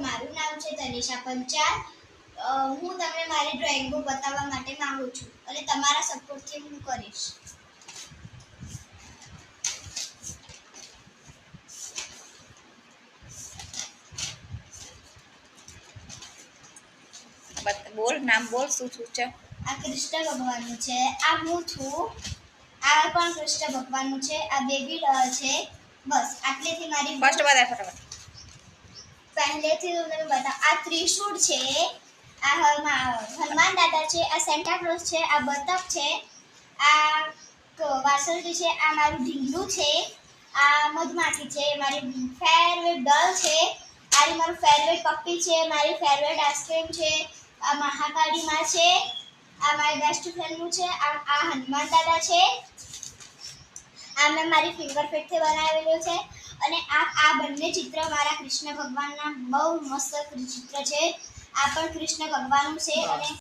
મારું નામ છે તનિષા પંચાલ. હું તમને મારી ડ્રોઈંગ બુક બતાવવા માટે માંગુ છું અને તમારા સપોર્ટથી હું કરીશ. બોલ, નામ બોલ, શું શું છે? આ કૃષ્ણ ભગવાનનું છે, આ હું છું, આ પણ કૃષ્ણ ભગવાનનું છે, આ બેબી ડોલ છે. બસ આટલેથી મારી ફર્સ્ટ બતાવ ફટાફટ. પહેલેથી હું તમને બતાવ. આ ત્રિશૂળ છે, આ હનુમાન દાદા છે, આ સેન્ટા ક્લોઝ છે, આ બતક છે, આ વાસળી છે, આ મારું ઢીંગલું છે, આ મધમાખી છે, મારી ફેવરેટ ડોલ છે, આ મારું ફેવરેટ પપ્પી છે, મારી ફેવરેટ આઈસ્ક્રીમ છે, આ મહાકાળી માં છે, આ મારી બેસ્ટ ફ્રેન્ડનું છે, આ હનુમાન દાદા છે, આ મેં મારી ફિંગર પ્રિન્ટથી બનાવેલું છે. અને આ બંને ચિત્ર મારા કૃષ્ણ ભગવાનના બહુ મસ્ત ચિત્ર છે. આ પણ કૃષ્ણ ભગવાનનું છે અને